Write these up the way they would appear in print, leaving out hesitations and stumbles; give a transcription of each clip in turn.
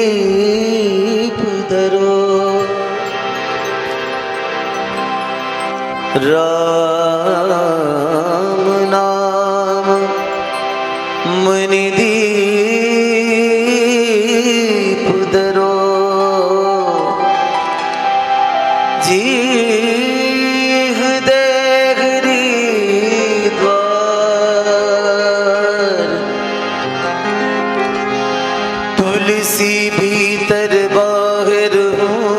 मणिदीप धरो राम नाम मणिदीप धरो जी तुलसी भीतर बाहर हूँ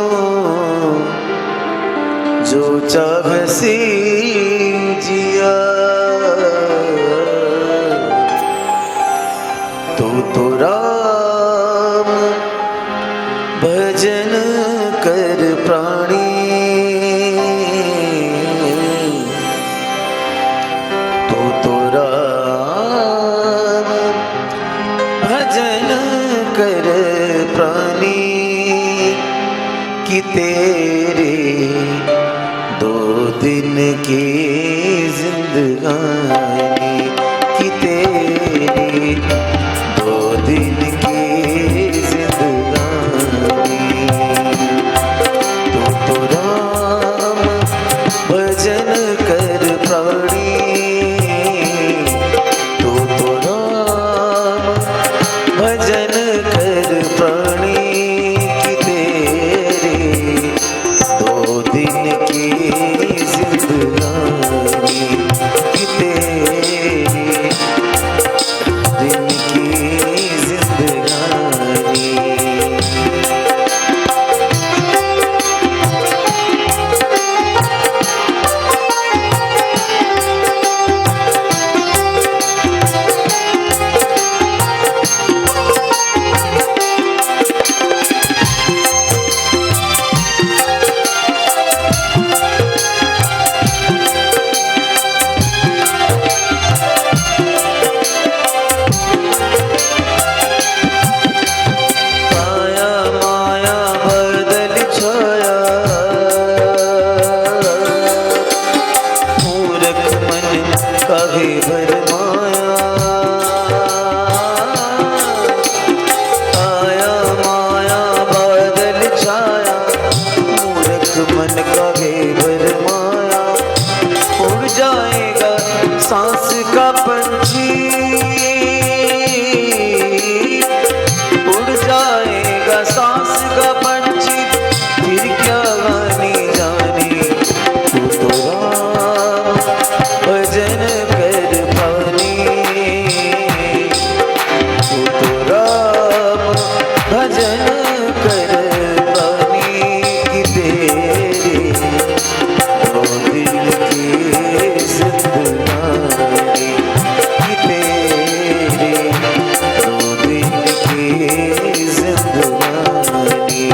जो चाहसी जिया तो राम भजन कर प्राणी तो राम भजन कर प्राणी कि तेरे 2 दिन की जिंदगानी कि तेरे 2 दिन की जिंदगानी तो राम भजन कर प्राणी तो राम भजन कर प्राणी कि तेरे 2 दिन की जिंदगानी कि तेरे दिन की जिंदगानी सांस का पंछी उड़ जाएगा सांस का पंछी फिर क्या गाने जाने तो राम भजन कर पानी तो राम भजन कर पानी कि तेरे 2 दिन की जिंदगानी कि तेरे 2 दिन की जिंदगानी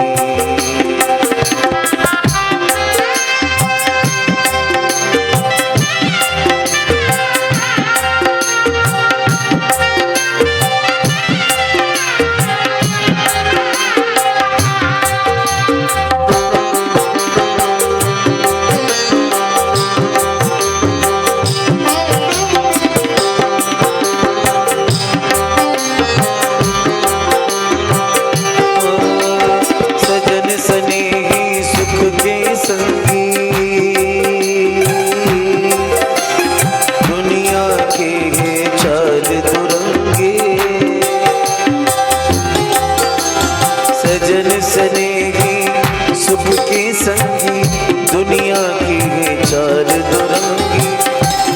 सजन सनेही सुख के संगी दुनिया की है 4 दुरंगी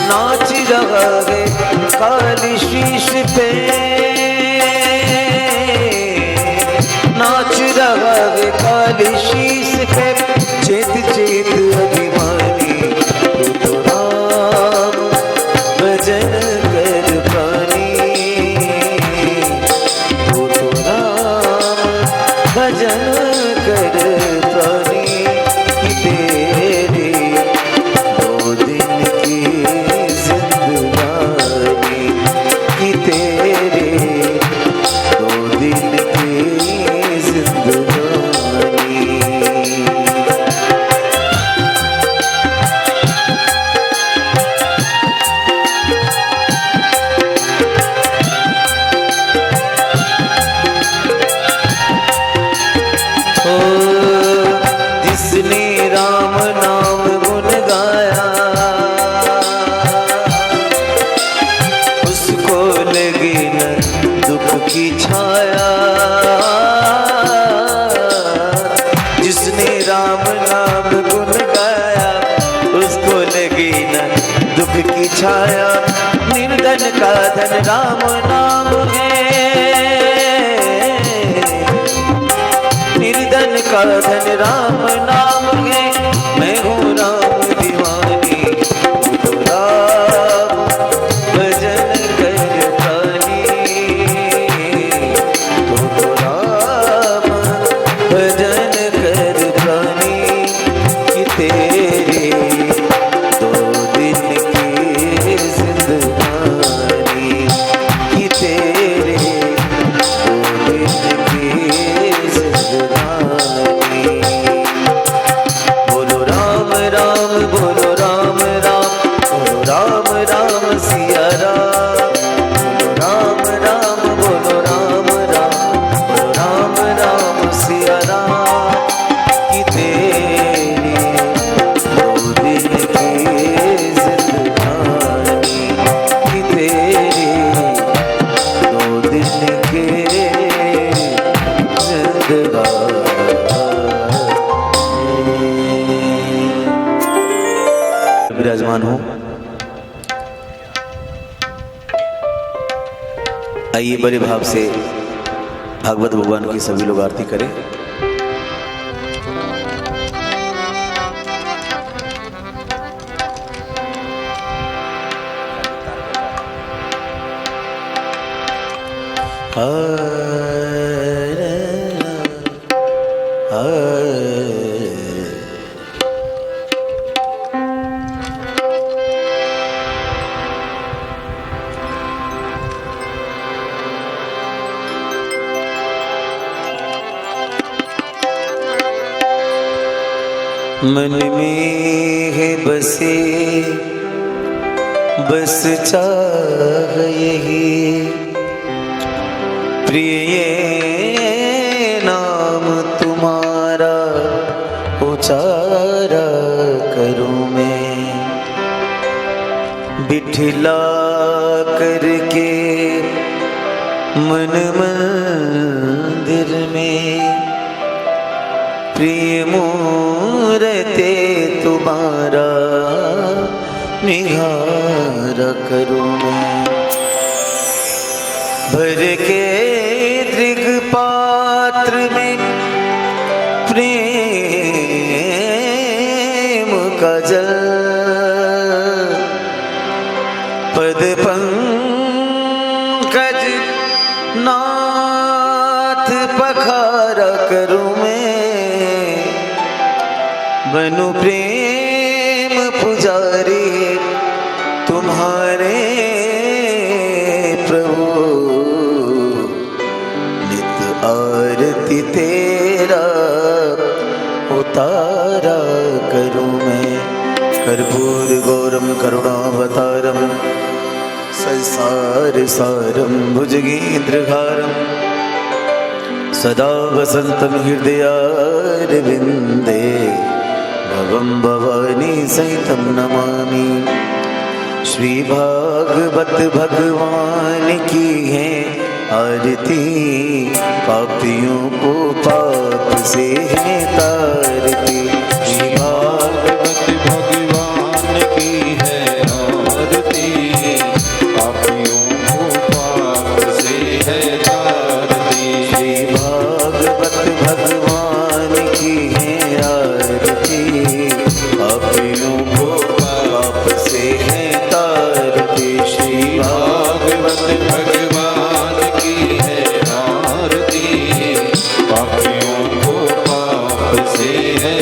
नाच रहा है काली शीश पे नाच रहा है काली शीश पे चेत चेत अभिमानी तो राम भजन कर प्राणी तो राम भजन कर प्राणी कि तेरे 2 दिन की जिंदगानी कि तेरे की छाया, जिसने राम नाम गुण गाया उसको लगी न दुख की छाया। निर्धन का धन राम नाम है, निर्धन का धन राम नाम है। मैं हूँ राम दीवानी, तू तो राम भजन कर प्राणी, तू तो राम भजन कर प्राणी। कि तेरे 2 दिन की जिंदगानी, कि तेरे 2 दिन की जिंदगानी। बोलो राम राम, बोलो राम राम, बोलो राम राम सिया राम। बोलो राम राम, बोलो राम राम, बोलो राम राम सिया राम। कि तेरी 2 दिन की जिंदगानी, कि तेरी 2 दिन की जिंदगानी। विराजमान हो, आइए बड़े भाव से भागवत भगवान की सभी लोग आरती करें। मन में है बसे बस चाह यही, प्रिय ये नाम तुम्हारा उचारा करूं मैं। बिठला करके मन मंदिर में, प्रिय मूरते तुम्हारा निहारा करूं मैं। भर के दृग पात्र में प्रेम का जल, पद पंकज नाथ पखारा करूं मैं। बनूं प्रेम पुजारी तुम्हारे प्रभु, नित आरती तेरा उतारा करूं मैं। कर्पूर गौरम करुणावतारम संसार सारम भुजगेन्द्रहारम, सदा वसंतम हृदयारविंदे भवं भवानी सहितं नमामि। श्री भागवत भगवान की है आरती, पापियों को पाप से है तारती। श्री भागवत भगवान की है आरती, पापियों को पाप से है तारती। श्री भागवत भगवान की है आरती, पापियों को पाप से है तारती। श्री भागवत भगवान की है आरती, पापियों को पाप से है।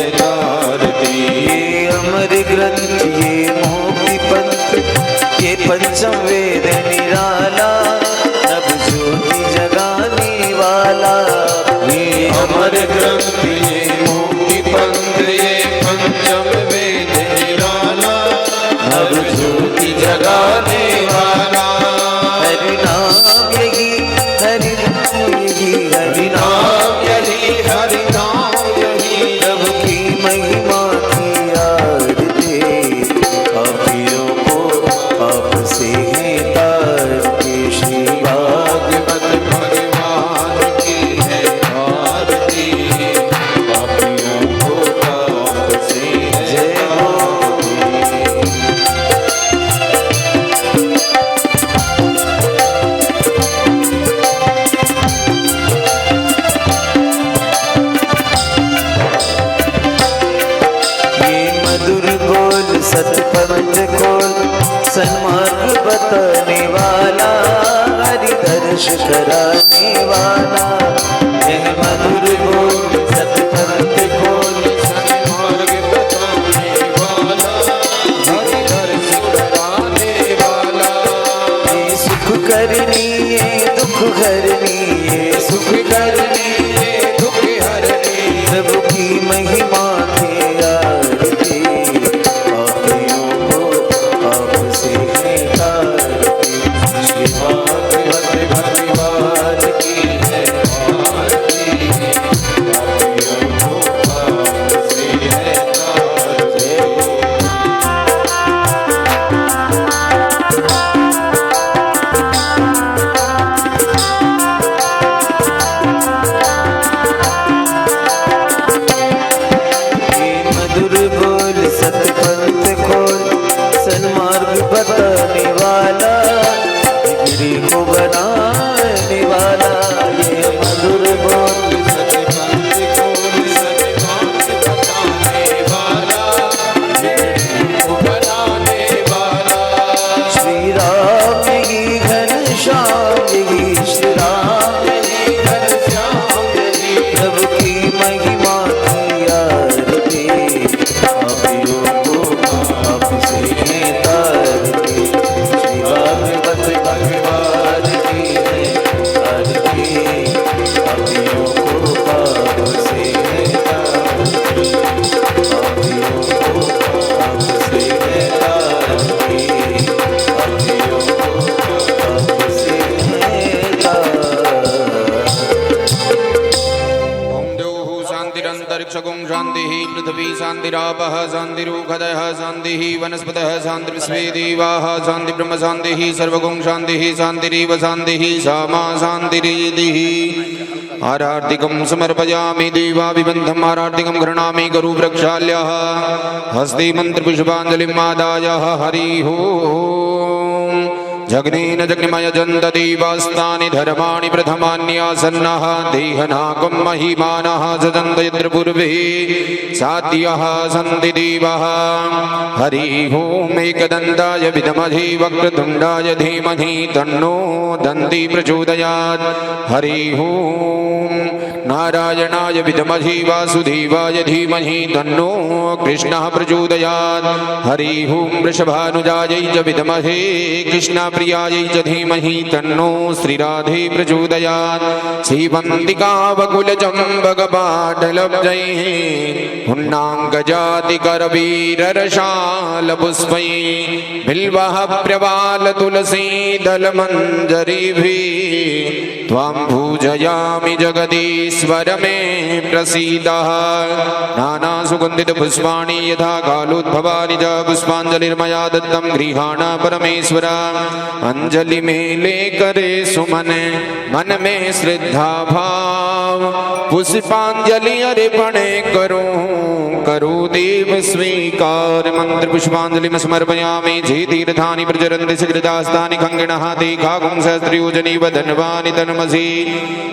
हर्ष कराने वाला, यह मधुर बोल सतपंथ खोल, सन्मार्ग बताने वाला, हरि हर्ष कराने वाला। ये सुख करनी ये दुख हरनी, ये सुख करनी ये दुख हरनी, प्रभु की महिमा के आरती, पापियों को आपसे है तारती। श्री भागवत भगवान की है आरती, पापियों को आपसे है तारती। ये मधुर बोल सतपंथ खोल, सन्मार्ग बताने वाला, बिगड़ी को बनाने वाला, ये मधुर बोल सतपंथ खोल, सन्मार्ग बताने वाला, को बनाने वाला। श्री राम ही घनश्याम ही, श्री राम प्रभु की महिमा की आरती, पापियों को आपसे है तारती। श्री भागवत भगवान की है आरती, पापियों को आपसे है तारती, पापियों को आपसे है तारती, पापियों को आपसे है तारती। ओम द्यौः शान्तिरन्तरिक्षगुं शान्तिः, पृथिवी शान्तिरापः शान्तिरुषधयः शान्तिः, वनस्पतयः शान्तिर्विश्वे देवाः शान्तिर्ब्रह्म शान्तिः, सर्वगुं शान्तिः शान्तिरेव शान्तिः, सामा शान्तिरेधिः। आरार्तिकं समर्पयामि देवाभिबन्धम्, आरार्तिकं गृह्णामि गरुवृक्षाल्यः, हस्ते मन्त्रपुष्पाञ्जलिम् आदाय हरिः ओम्। जग्नेन जग्निमय जन्त देवास्तानि धर्माणि प्रथमान्यासन्नः, देहनाकं महिमानः सजन्त यत्र पूर्वे सात्यः सन्ति देवः। हरिः ओम्। एकदन्ताय विद्महे वक्रतुण्डाय धीमहि तन्नो दन्ति प्रचोदयात्। हरिः ओम्। नारायणाय विद्महे वासुदेवाय धीमहि तन्नो कृष्णः प्रचोदयात्। हरिः ओम्। वृषभानुजायै च विद्महे कृष्णप्रियायै च धीमहि तन्नो श्रीराधे प्रचोदयात्। श्रीवन्दिकावकुलचम्बकपाटलब्जैः हुन्नाङ्गजातिकरवीररशालपुष्पैः, बिल्वः प्रवालतुलसीदलमञ्जरीभिः, त्वां पूजयामि जगदीश्वर मे प्रसीदः। नानासुगन्धितपुष्पाणि यथा कालोद्भवानि च, पुष्पाञ्जलिर्मया दत्तं गृहाण परमेश्वर। अंजलि में ले करे सुमन, मन में श्रद्धा भाव, पुष्पांजलि अर्पण करो करो देव स्वीकार। मंत्र पुष्पांजलि समर्पयामि। जे तीर्थानि प्रचरन्ति सुकृतास्तानि खङ्गिणः, ते खागुं सहस्रयोजनी वदन्वानि तन्मसि।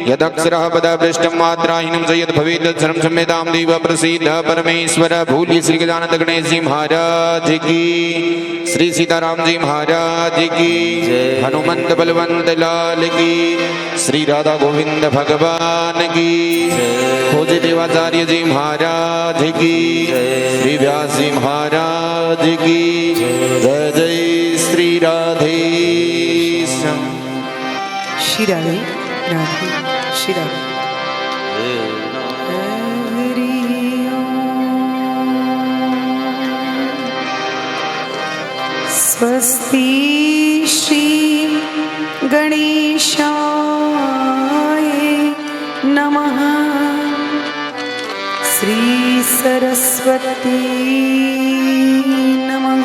यदक्षरः पदभ्रष्टं मात्राहीनं च यद् भवेत् तत्सर्वं क्षम्यतां देव प्रसीद परमेश्वर। भूल्य श्री गजानन गणेश जी महाराज की, श्री सीताराम जी महाराज की, हनुमंत बलवंत लाल की, श्री राधा गोविंद भगवान की, खोज देवाचार्य जी महाराज की, श्री व्यास जी महाराज की। जय जय श्री राधे श्री राधे राधे श्री राधे। हरि स्वस्ति श्री गणेशाय नमः। श्री सरस्वती नमः।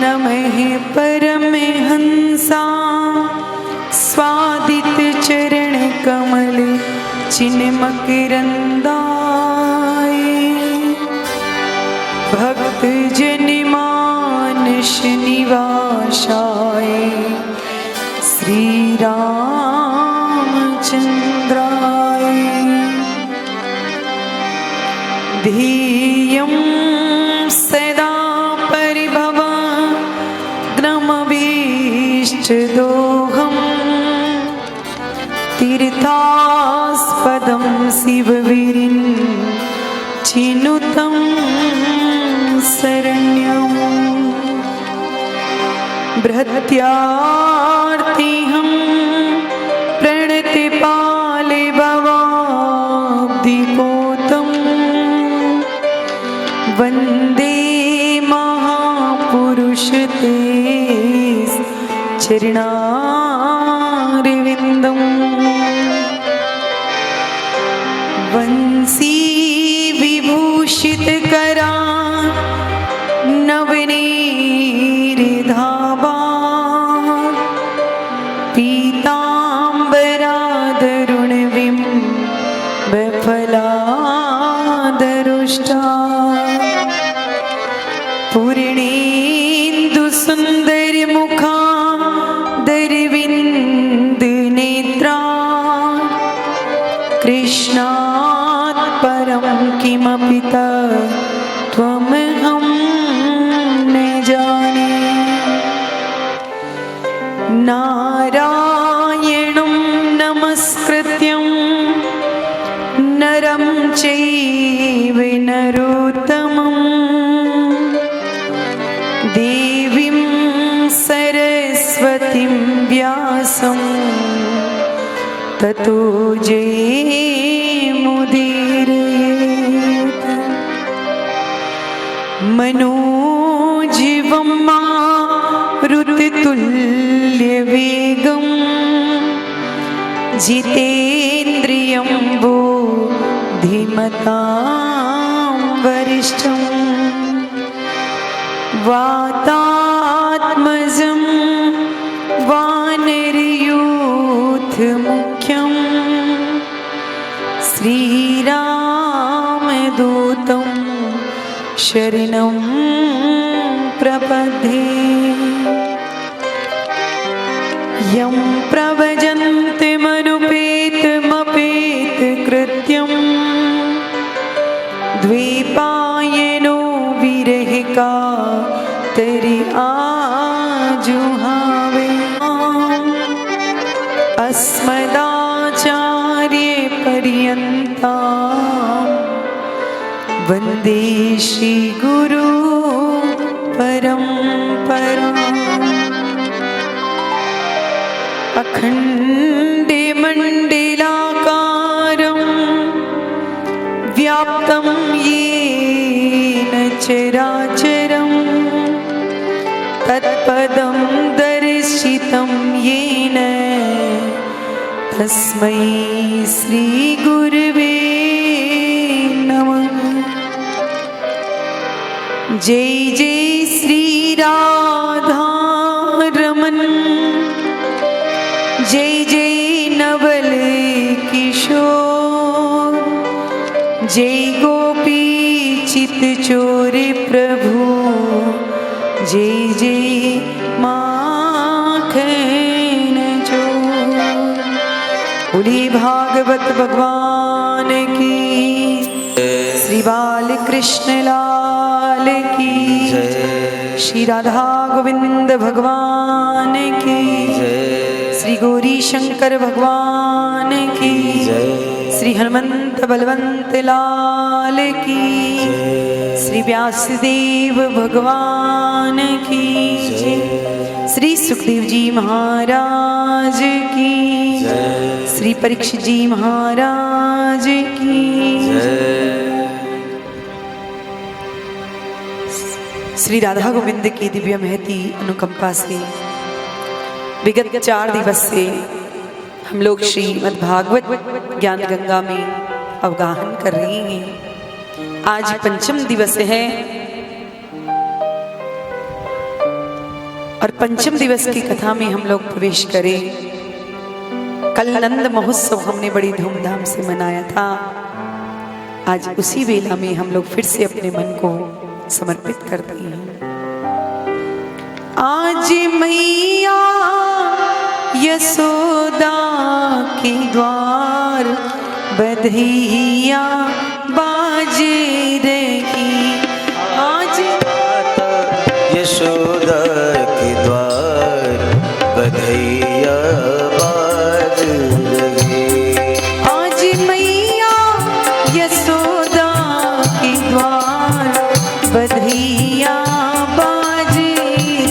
नमः परमहंसा स्वादित चरण कमल चिन्मकरंदाय, भक्त जन मानस निवासाय, श्री रामचंद्राय। ध्येयं सदा परिभवग्नमभीष्ट इष्टदोहं तीर्थास्पदं शिवविरिञ्चिनुतं शरण्यं बृहत्यार्तिहं प्रणतिपाले भवाब्धिपोतं वन्दे महापुरुषते चरणारविन्दं वंशी विभूषितकरा नवनीरधावा पीताम्बरादरुणबिम्बफलादरुष्टा पूर्णेन्दुसुन्दरमुखा दरविन्दनेत्रा कृष्णात् परं किमपि त्वमहं न जाने नारायणं नमस्कृत्यं नरं चैव नरोत्तमं देवीं सरस्वतीं व्यासं ततो जयमुदीरयेत् मनोजीवं मारुततुल्यवेगं जितेन्द्रियं बुद्धिमतां वरिष्ठं वातात्मजं वानरयूथमुख्यं श्रीरामदूतं शरणं प्रपद्ये यं प्रव्रजन्तमनुपेतमपेतकृत्यं द्वैपायनो विरहकातरि आजुहावे अस्मदाचार्यपर्यन्तां वन्दे श्रीगुरु परम्पराम् अखण्डमण्डलाकारं व्याप्तं येन चराचरं तत्पदं दर्शितं येन तस्मै श्रीगुरवे नमः। जय जय श्री राधारमण, जय जय नवल किशोर, जय गोपी चित चोर प्रभु, जय जय माखन चोर। बोलिए भागवत भगवान की, श्री बाल कृष्ण लाल की, श्री राधा गोविंद भगवान की, श्री गौरी शंकर भगवान की, श्री हनुमंत बलवंत लाल की, श्री व्यासदेव भगवान की, श्री सुखदेव जी महाराज की, श्री परीक्षित जी महाराज की। श्री राधा गोविंद की दिव्य महती अनुकंपा से विगत 4 दिवस से हम लोग श्रीमद् भागवत ज्ञान गंगा में अवगाहन कर रहे हैं। आज पंचम दिवस है और पंचम दिवस की कथा में हम लोग प्रवेश करें। कल नंद महोत्सव हमने बड़ी धूमधाम से मनाया था। आज उसी वेला में हम लोग फिर से अपने मन को समर्पित करते हैं। आज मैया यशोदा के द्वार बधैया बाज रही। आज यशोदा के द्वार बधैया बधैया बाज रही। आज मैया यशोदा के द्वार बधैया बाज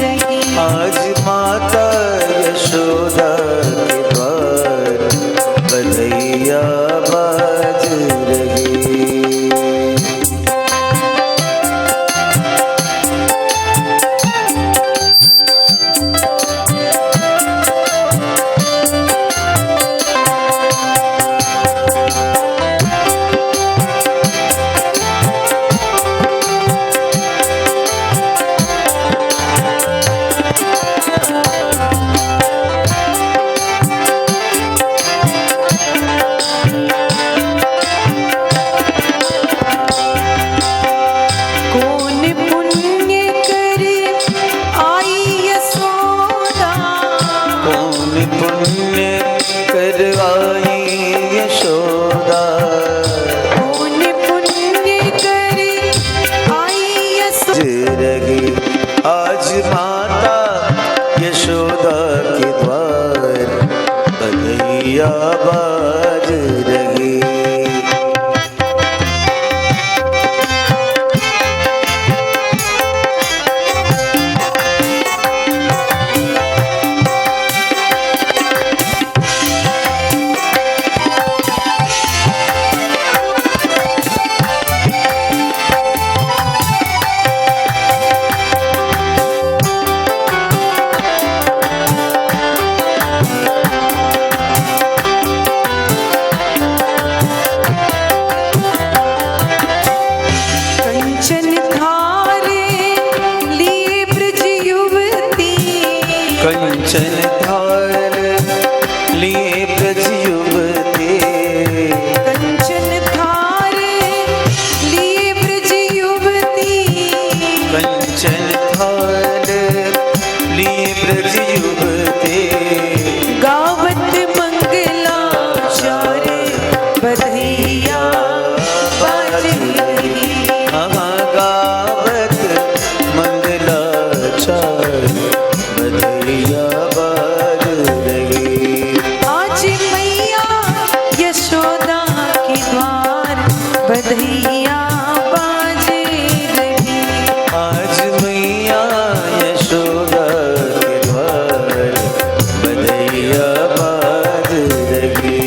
रही। आज माता यशोदा के द्वार बधैया बाज रही। कौन पुण्य करे आई यशोदा। कौन पुण्य करवाई यशोदा। कौन पुण्य करे आई यशोदा। रही आज माता यशोदा के द्वार बधैया बाज रही। कंचन धारे लिए ब्रज युवती। कंचन धार लिए ब्रज युवती। कंचन धारे लिए ब्रज युवती। कंचन धार लिए ब्रज युवती। गावत मंगलाचारे बधैया बाज रही। गावत मंगलाचार बधैया बाज रही। आज मैया यशोदा के द्वार बधैया बाज रही। आज मैया यशोदा के द्वार बधैया बाज रही।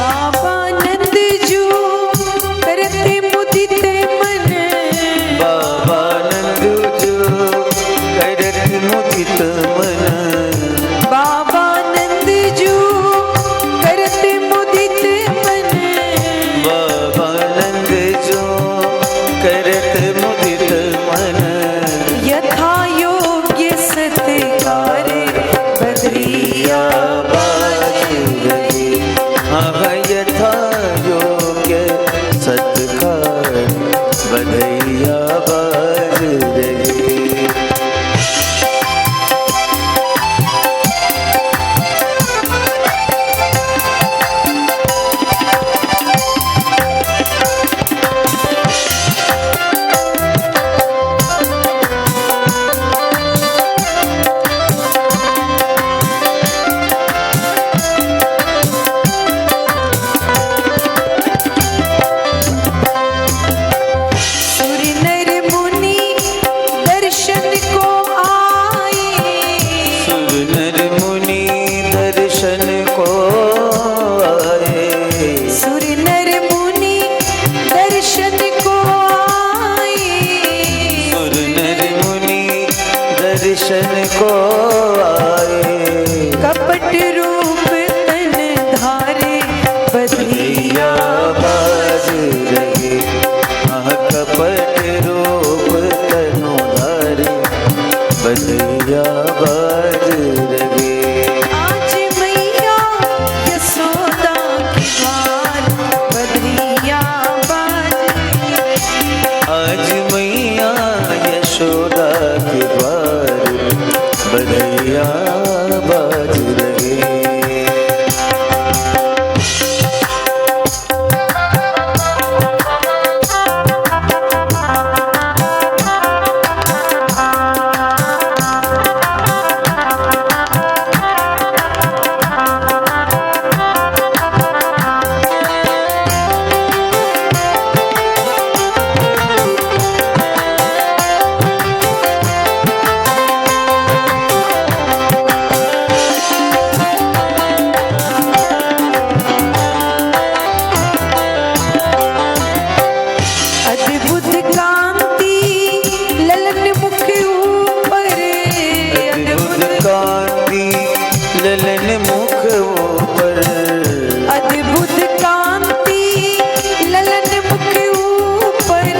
बाबा नंद जो करते मुदित मन। बाबा नंद जो करत मुदित मन। बाबा नंद जो करते मुदित मन। बाबा नंद जो करत मुदित मन। यथा योग्य सत्कार बधैया बाज रही। यथा योग्य सत्कार बधैया बाज रही। दर्शन को आए, कपट रूप तन धारे बधिया बाज रहे। हाँ कपट रूप तनु धारे बधिया बधैया बाज रहे। आज मैया यशोदा के द्वार बधैया बाज रहे। आज मैया यशोदा के द्वार बधैया बाज रहे। अद्भुत कांति ललन मुख ऊपर, अद्भुत कांति ललन मुख ऊपर। अद्भुत कांति ललन मुख ऊपर।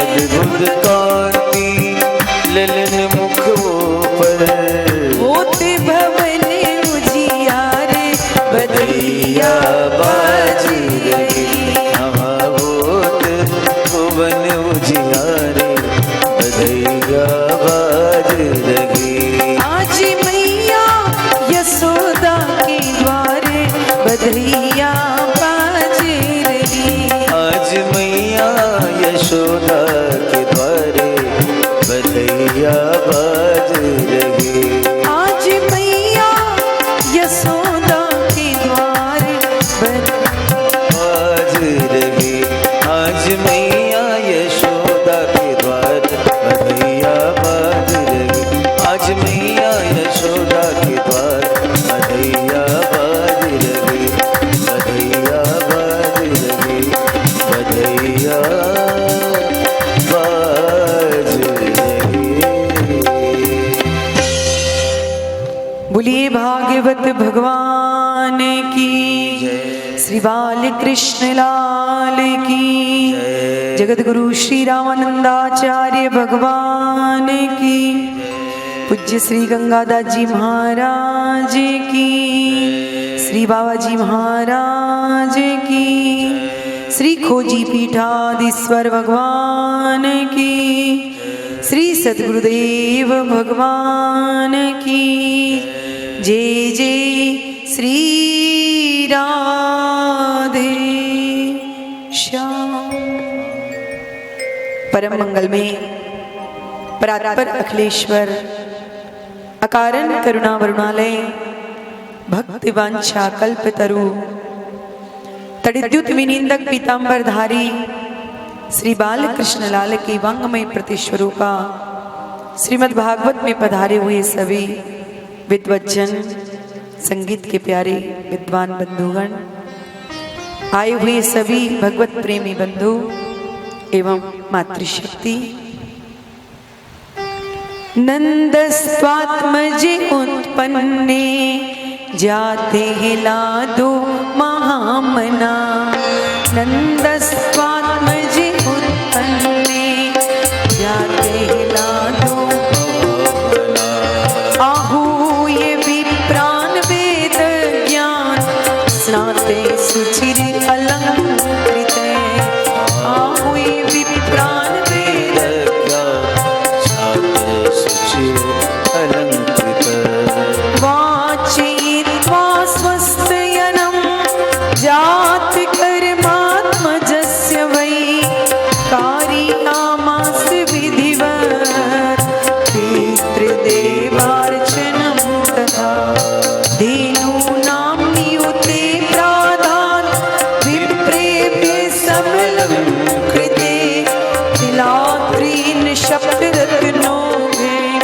अद्भुत कांति ललन मुख ऊपर। होते भवन उजियारे बधैया बाज रही। होत भुवन उजियारे बधैया बाज रही। आज मैया यशोदा के द्वारे बधैया बाज रही। आज मैया यशोदा के द्वारे बधैया बाज रही। आज मैया यशोदा के द्वारे बाज रही। आज मैया यशोदा के द्वार बधैया बाज रही। आज मैया यशोदा के द्वार बधैया बाज रही। बधैया बाज रही। बधैया बाज रही। बोलिए भागवत भगवान की, श्री बाल कृष्ण लाल की, जगत गुरु श्री रामानंदाचार्य भगवान की, पूज्य श्री गंगादास जी महाराज की, श्री बाबा जी महाराज की, श्री खोजी पीठाधीश्वर भगवान की, श्री सद्गुरुदेव भगवान की। जय जय श्री राधे श्याम। परम मंगल में परात्पर अखिलेश्वर अकारण करुणा वरुणालय भक्ति वांछा कल्पतरु तड़िद्युत विनिंदक पीतांबरधारी श्री बाल कृष्ण लाल की वांगमय प्रतिस्वरूपा श्रीमद् भागवत में पधारे हुए सभी विद्वज्जन, संगीत के प्यारे विद्वान बंधुगण, आए हुए सभी भगवत प्रेमी बंधु एवं मातृशक्ति, नंदस्वात्मजे उत्पन्ने जाते लादो महामना। नंदस्वात्मजे उत्पन्ने जाते लादो आहूये विप्रान वेद ज्ञान स्नाते सुचिर अलंकृत। आहूये विप्रान वेद वाचयित्वा स्वस्तयनं जात कर्मात्मजस्य वै कारयामास विधिवत् पितृदेवार्चनं तथा धेनूनां नियुते प्रादान् विप्रेभ्यः सबलं कृते तिलात्रीन् शब्दरत्नोभिः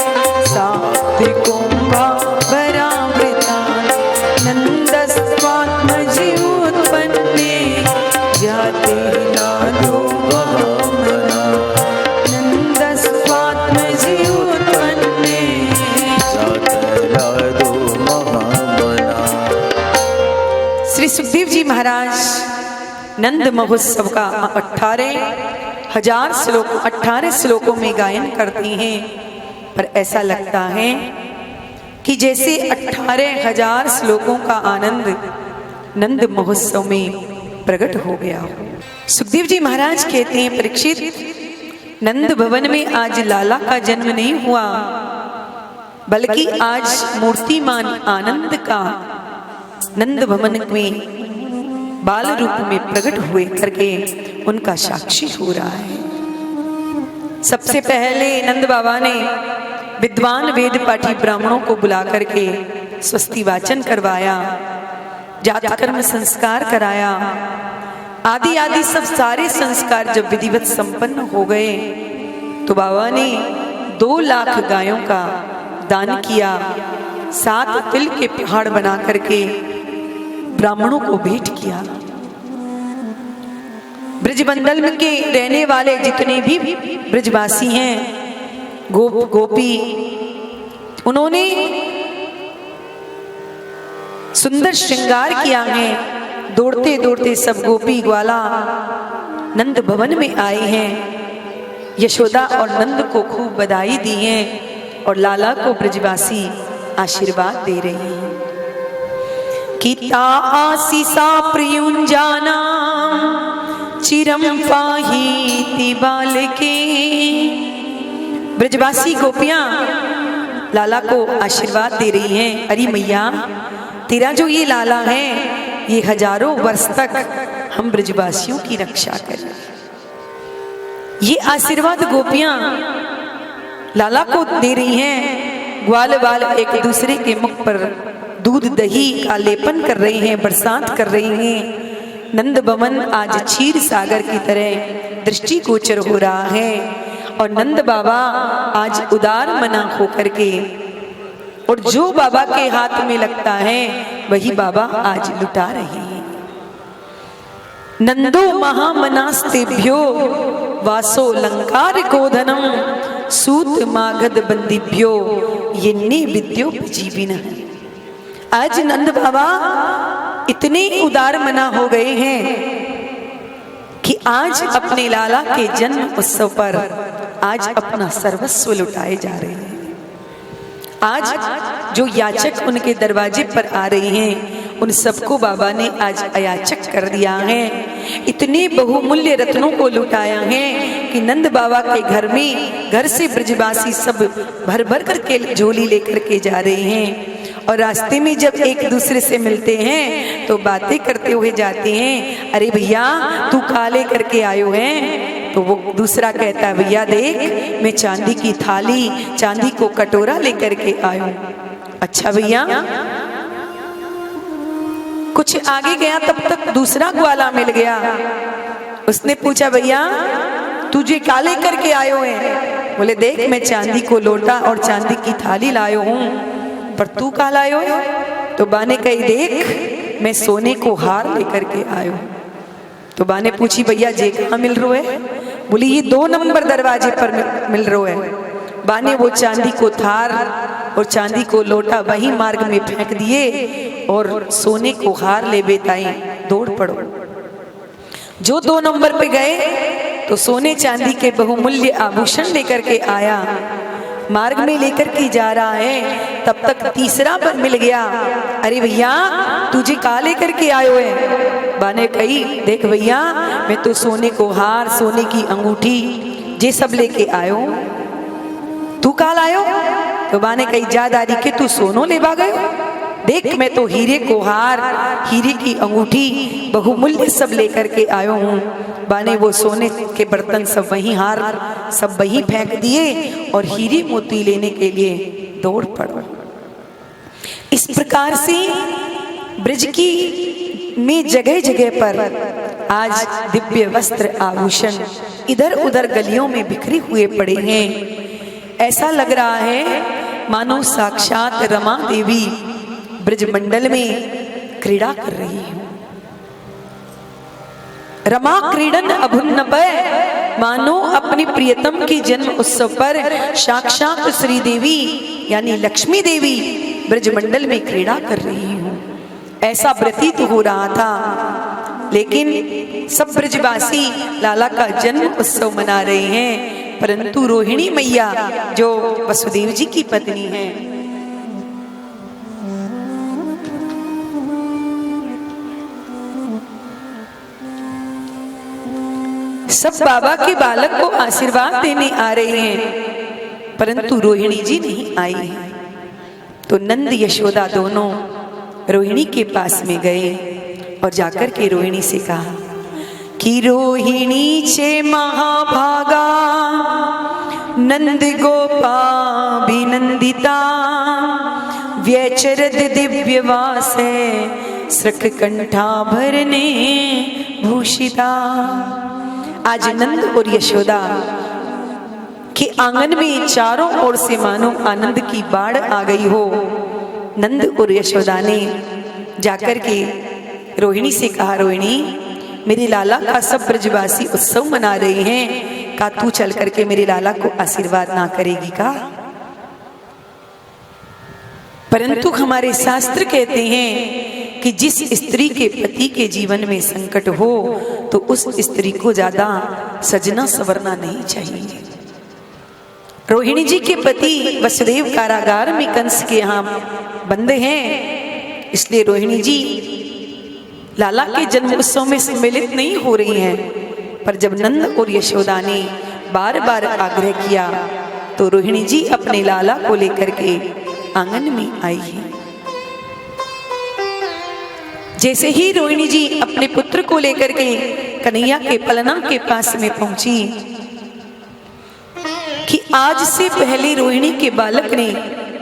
सात्विकुम्भाभरावृतान् नन्दस्त्वात्मजे उत्पन्ने जाते नादो महामना। नन्दस्त्वात्मजे उत्पन्ने जाते नादो महामना। श्री सुखदेव जी महाराज नंद महोत्सव का 18 श्लोकों में गायन करती हैं। पर ऐसा लगता है कि जैसे 18,000 श्लोकों का आनंद नंद महोत्सव में प्रकट हो गया हो। सुखदेव जी महाराज कहते हैं, परीक्षित, नंद भवन में आज लाला का जन्म नहीं हुआ, बल्कि आज मूर्तिमान आनंद का नंद भवन में बाल रूप में प्रकट हुए करके उनका साक्षी हो रहा है। सबसे पहले नंद बाबा ने विद्वान वेद पाठी ब्राह्मणों को बुला करके स्वस्ति वाचन करवाया, जात कर्म संस्कार कराया, आदि आदि सब सारे संस्कार जब विधिवत संपन्न हो गए तो बाबा ने 2 लाख गायों का दान किया, 7 तिल के पहाड़ बना करके ब्राह्मणों को भेंट किया। ब्रजमंडल में के रहने वाले जितने भी ब्रजवासी हैं, गोपी, उन्होंने सुंदर श्रृंगार किया है। दौड़ते दौड़ते सब गोपी ग्वाला नंद भवन में आए हैं। यशोदा और नंद को खूब बधाई दी है और लाला को ब्रजवासी आशीर्वाद दे रहे हैं। किता आशीषा प्रियुंजाना चिरम पाहीति बालके। ब्रजवासी गोपियां लाला को आशीर्वाद दे रही हैं, अरे मैया, तेरा जो ये लाला है ये हजारों वर्ष तक हम ब्रजवासियों की रक्षा करे। ये आशीर्वाद गोपियां लाला को दे रही हैं। ग्वाल बाल एक दूसरे के मुख पर दूध दही का लेपन कर रहे हैं, बरसात कर रहे हैं। नंद भवन आज क्षीर सागर की तरह दृष्टि गोचर हो रहा है और नंद बाबा आज उदार मना होकर के, और जो बाबा के हाथ में लगता है वही बाबा आज लुटा रहे हैं। नंदो महामनास्तेभ्यो वासो लंकार गोधनम सूत मागध बंदीभ्यो ये विद्योपजीविन। आज नंद बाबा इतने उदार मना हो गए हैं कि आज अपने लाला के जन्म उत्सव पर आज अपना सर्वस्व लुटाए जा रहे हैं। आज जो याचक उनके दरवाजे पर आ रहे हैं उन सबको बाबा ने आज अयाचक कर दिया है। इतने बहुमूल्य रत्नों को लुटाया है कि नंद बाबा के घर में, घर से ब्रजवासी सब भर भर करके झोली लेकर के जा रहे हैं। और रास्ते में जब एक दूसरे से मिलते हैं तो बातें करते हुए जाते हैं, अरे भैया तू काले करके आयो है। तो वो दूसरा कहता है, भैया देख मैं चांदी की थाली, चांदी को कटोरा लेकर के आयो। अच्छा भैया। कुछ आगे गया तब तक दूसरा ग्वाला मिल गया। उसने पूछा, भैया तुझे काले करके आयो है? बोले देख मैं चांदी को लोटा और चांदी की थाली लायो हूँ, पर तू का लायो? तो बा ने कही, देख मैं सोने को हार लेकर के आयो। तो बा ने पूछी, भैया जे कहाँ मिल रो है? बोली ये 2 नंबर दरवाजे पर मिल रो है। बा ने वो चांदी को थार और चांदी को लोटा वही मार्ग में फेंक दिए और सोने को हार ले बेताई दौड़ पड़ो। जो 2 नंबर पे गए तो सोने चांदी के बहुमूल्य आभूषण लेकर के आया, मार्ग में लेकर के जा रहा है। तब तक तीसरा पर मिल गया, अरे भैया तुझे का लेकर के आयो है? बाने कही, देख भैया मैं तो सोने को हार, सोने की अंगूठी ये सब लेके आयो, तू का लायो? तो बाने कही, जादारी के तू सोनो ले बा गयो? देख मैं तो हीरे को हार, हीरे की अंगूठी बहुमूल्य सब लेकर के आयो हूँ। बाने वो सोने के बर्तन सब वहीं, हार सब वहीं फेंक दिए और हीरे मोती लेने के लिए दौड़ पड़ो। इस प्रकार से ब्रज की में जगह जगह पर आज दिव्य वस्त्र आभूषण इधर उधर गलियों में बिखरे हुए पड़े हैं। ऐसा लग रहा है मानो साक्षात रमा देवी ब्रजमंडल में क्रीड़ा कर रही है। रमा क्रीडन अभुन्नपय, मानो अपनी प्रियतम के जन्म उत्सव पर साक्षात श्री देवी यानी लक्ष्मी देवी ब्रजमंडल में क्रीड़ा कर रही हूँ, ऐसा प्रतीत हो रहा था। लेकिन सब ब्रजवासी लाला का जन्म उत्सव मना रहे हैं। परंतु रोहिणी मैया जो वसुदेव जी की पत्नी है, सब बाबा के बालक को आशीर्वाद देने आ रहे हैं, परंतु रोहिणी जी नहीं आई है। तो नंद यशोदा दोनों रोहिणी के पास में गए और जाकर के रोहिणी से कहा कि रोहिणी चे महाभागा नंद गोपाभिनंदिता व्यचरद दिव्यवास सृक कंठाभरने भूषिता। आज नंद और यशोदा के आंगन में चारों ओर से मानो आनंद की बाढ़ आ गई हो। नंद और यशोदा ने जाकर के रोहिणी से कहा, रोहिणी मेरे लाला का सब ब्रजवासी उत्सव मना रहे हैं, का तू चल करके मेरे लाला को आशीर्वाद ना करेगी का? परंतु हमारे शास्त्र कहते हैं कि जिस स्त्री के पति के जीवन में संकट हो तो उस स्त्री को ज्यादा सजना संवरना नहीं चाहिए। रोहिणी जी के पति वसुदेव कारागार में कंस के यहाँ बंद हैं, इसलिए रोहिणी जी लाला के जन्म उत्सव में सम्मिलित नहीं हो रही हैं। पर जब नंद और यशोदा ने बार बार आग्रह किया तो रोहिणी जी अपने लाला को लेकर के आंगन में आई है। जैसे ही रोहिणी जी अपने पुत्र को लेकर के कन्हैया के पलना के पास में पहुंची कि आज से पहले रोहिणी के बालक ने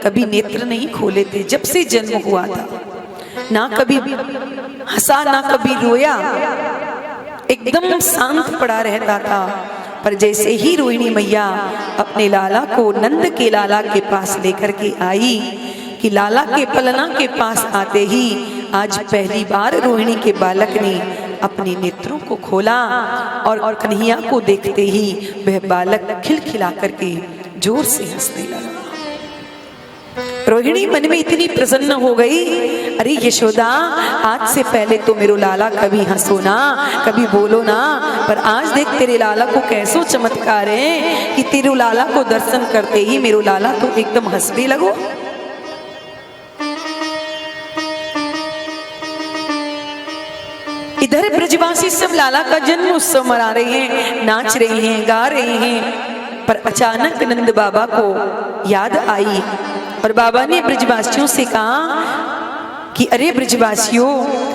कभी नेत्र नहीं खोले थे, जब से जन्म हुआ था ना कभी हंसा ना कभी रोया, एकदम शांत पड़ा रहता था। पर जैसे ही रोहिणी मैया अपने लाला को नंद के लाला के पास लेकर के आई कि लाला के पलना के पास आते ही आज पहली बार रोहिणी के बालक ने अपने नेत्रों को खोला और कन्हैया को देखते ही वह बालक खिलखिला करके जोर से हंसने लगा। रोहिणी मन में इतनी प्रसन्न हो गई, अरे यशोदा आज से पहले तो मेरो लाला कभी हंसो ना कभी बोलो ना, पर आज देख तेरे लाला को कैसो चमत्कार है कि तेरे लाला को दर्शन करते ही मेरो लाला तो एकदम हंसने लगो। इधर ब्रजवासी सब लाला का जन्म उत्सव मना रहे हैं, नाच रहे हैं, गा रहे हैं। पर अचानक नंद बाबा को याद आई और बाबा ने ब्रजवासियों से कहा कि अरे ब्रजवासियों,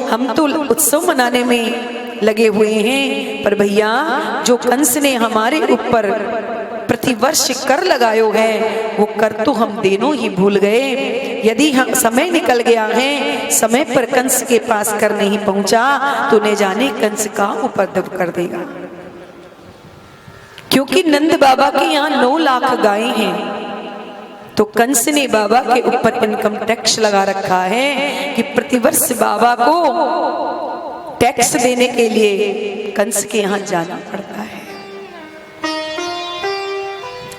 हम तो उत्सव मनाने में लगे हुए हैं, पर भैया जो कंस ने हमारे ऊपर प्रतिवर्ष कर लगायो है वो कर तो हम देनों ही भूल गए। यदि हम समय निकल गया है, समय पर कंस के पास कर नहीं पहुंचा तो न जाने कंस का उपद्रव कर देगा। क्योंकि नंद बाबा के यहाँ 9 लाख गायें हैं, तो कंस ने बाबा के ऊपर इनकम टैक्स लगा रखा है कि प्रतिवर्ष बाबा को टैक्स देने के लिए कंस के यहाँ जाना पड़ता है।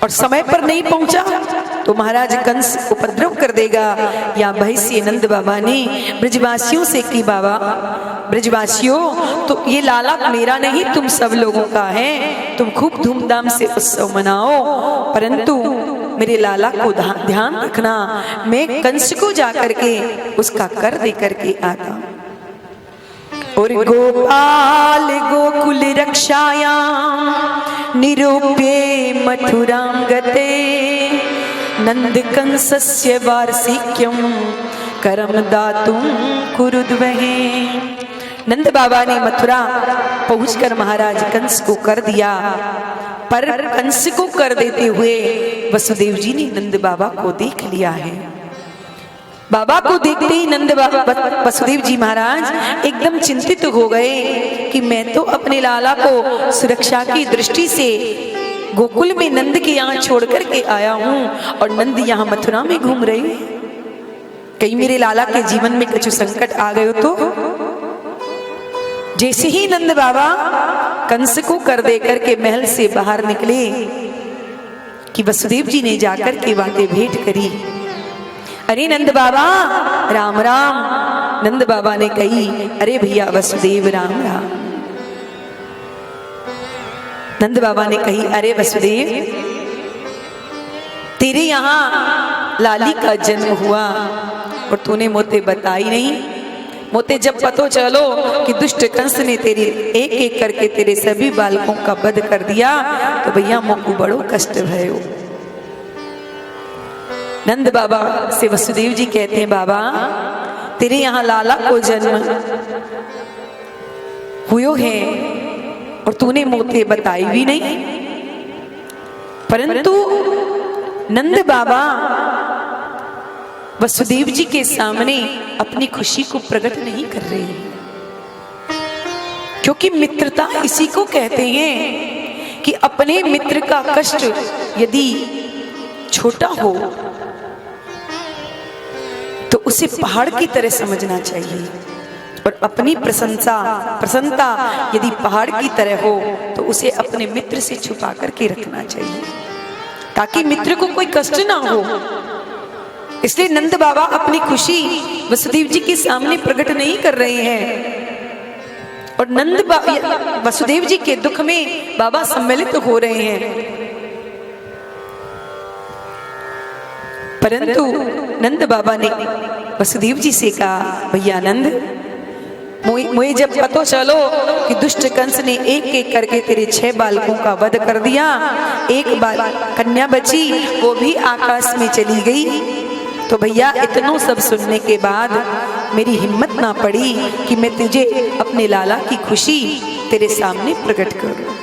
और समय पर नहीं पहुंचा तो महाराज कंस उपद्रव कर देगा। या भय से नंद बाबा ने ब्रजवासियों से कि बाबा ब्रजवासियों, तो ये लाला मेरा नहीं तुम सब लोगों का है, तुम खूब धूमधाम से उत्सव मनाओ, परंतु मेरे लाला को ध्यान रखना, मैं कंस को जाकर के उसका कर दे करके आता। और गोपाल गोकुल रक्षाया निरूप्ये मथुरां गते नंद कंसस्य वार्षिक्यं करम दातुं कुरुद्वहे। नंद बाबा ने मथुरा पहुंचकर महाराज कंस को कर दिया, पर कंस को कर देते हुए वसुदेव जी ने नंद बाबा को देख लिया है। बाबा को देखते ही नंद बाबा वसुदेव जी महाराज एकदम चिंतित हो गए कि मैं तो अपने लाला को सुरक्षा की दृष्टि से गोकुल में नंद के यहाँ छोड़ करके आया हूँ और नंद यहाँ मथुरा में घूम रहे हैं, कहीं मेरे लाला के जीवन में कुछ संकट आ गए तो। जैसे ही नंद बाबा कंस को कर दे करके महल से बाहर निकले कि वसुदेव जी ने जाकर के बातें भेंट करी। अरे नंद बाबा राम राम। नंद बाबा ने कही, अरे भैया वसुदेव राम राम। नंद बाबा ने कही, अरे वसुदेव, तेरे यहाँ लाली का जन्म हुआ और तूने मोते बताई नहीं। मोते जब पतो चलो कि दुष्ट कंस ने तेरे एक एक करके तेरे सभी बालकों का वध कर दिया तो भैया मोको बड़ो कष्ट भयो। नंद बाबा से वसुदेव जी कहते हैं, बाबा तेरे यहाँ लाला को जन्म हुयो है और तूने मोते बताई भी नहीं। परंतु नंद बाबा वसुदेव जी के सामने अपनी खुशी को प्रकट नहीं कर रहे हैं, क्योंकि मित्रता इसी को कहते हैं कि अपने मित्र का कष्ट यदि छोटा हो तो उसे पहाड़ की तरह समझना चाहिए, और अपनी प्रसन्नता यदि पहाड़ की तरह हो तो उसे अपने मित्र से छुपा करके रखना चाहिए, ताकि मित्र को कोई कष्ट ना हो। इसलिए नंद बाबा अपनी खुशी वसुदेव जी के सामने प्रकट नहीं कर रहे हैं, और वसुदेव जी के दुख में बाबा सम्मिलित हो रहे हैं। परंतु नंद बाबा ने वसुदेव जी से कहा, भैया नंद, मुझे जब पता चलो कि दुष्ट कंस ने एक एक करके तेरे 6 बालकों का वध कर दिया, एक कन्या बची, वो भी आकाश में चली गई, तो भैया इतनों सब सुनने के बाद मेरी हिम्मत ना पड़ी कि मैं तुझे अपने लाला की खुशी तेरे सामने प्रकट करूं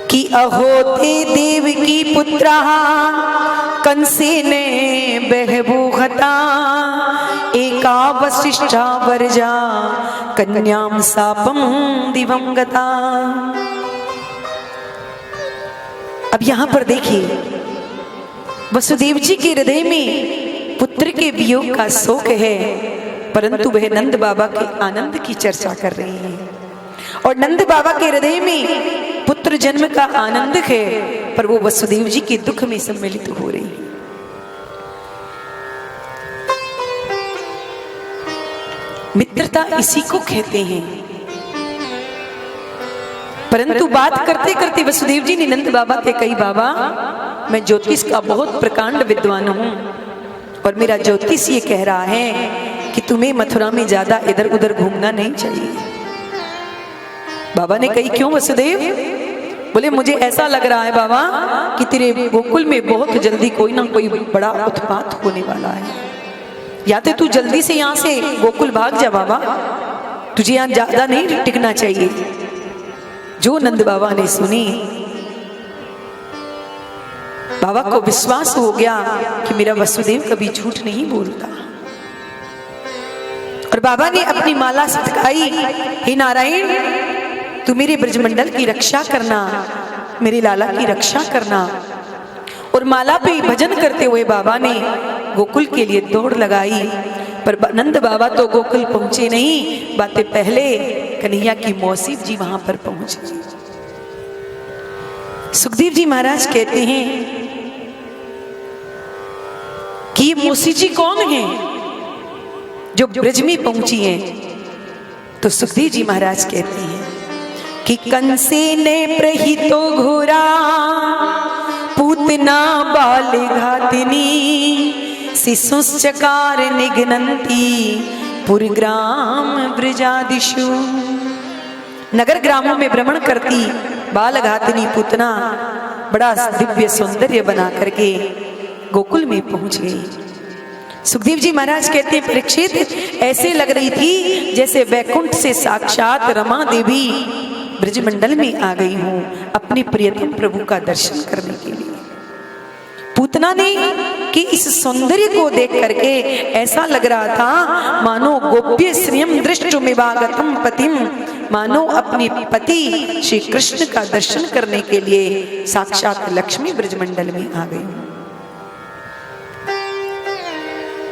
कि अहोते देव की पुत्रा कंसेन बहबूहता एका वसिष्ठा वर्जा कन्याम सापम दिवंगता। अब यहां पर देखिए, वसुदेव जी के हृदय में पुत्र के वियोग का शोक है, परंतु वह नंद बाबा के आनंद की चर्चा कर रहे हैं, और नंद बाबा के हृदय में पुत्र जन्म का आनंद है, पर वो वसुदेव जी के दुख में सम्मिलित हो रही है। मित्रता इसी को कहते हैं। परंतु बात करते करते वसुदेव जी ने नंद बाबा से कही, बाबा मैं ज्योतिष का बहुत प्रकांड विद्वान हूं, और मेरा ज्योतिष ये कह रहा है कि तुम्हें मथुरा में ज्यादा इधर उधर घूमना नहीं चाहिए। बाबा ने कही, क्यों वसुदेव? बोले, मुझे ऐसा लग रहा है बाबा कि तेरे गोकुल में बहुत जल्दी कोई ना कोई बड़ा उत्पात होने वाला है, या तो तू जल्दी से यहाँ से गोकुल भाग जा बाबा, तुझे यहाँ ज्यादा नहीं टिकना चाहिए। जो नंद बाबा ने सुनी, बाबा को विश्वास हो गया कि मेरा वसुदेव कभी झूठ नहीं बोलता, और बाबा ने अपनी माला सटकाई, हे नारायण, तू मेरे ब्रजमंडल की रक्षा करना, मेरे लाला की रक्षा करना। और माला पे भजन करते हुए बाबा ने गोकुल के लिए दौड़ लगाई, पर नंद बाबा तो गोकुल पहुंचे नहीं, बातें पहले कन्हैया की मौसी जी वहां पर पहुंचे। सुखदेव जी महाराज कहते हैं कि ये मौसी जी कौन है जो ब्रज में पहुंची हैं? तो सुखदेव जी महाराज कहते हैं कि कंसे ने प्रहितो घोरा पूतना बाल घातिनी शिशुश्चकार निघ्नन्ति पुरग्राम ब्रजादिषु। नगर ग्रामों में भ्रमण करती बाल घातिनी पूतना बड़ा दिव्य सौंदर्य बना करके गोकुल में पहुंच गई। सुखदेव जी महाराज कहते हैं, परीक्षित, ऐसे लग रही थी जैसे वैकुंठ से साक्षात रमा देवी ब्रजमंडल में आ गई हूं अपने प्रियतम प्रभु का दर्शन करने के लिए। पूतना ने कि इस सौंदर्य को देख करके ऐसा लग रहा था मानो गोप्य श्रियम दृष्टुमिवागतम पतिम, मानो अपने पति श्री कृष्ण का दर्शन करने के लिए साक्षात लक्ष्मी ब्रजमंडल में आ गई।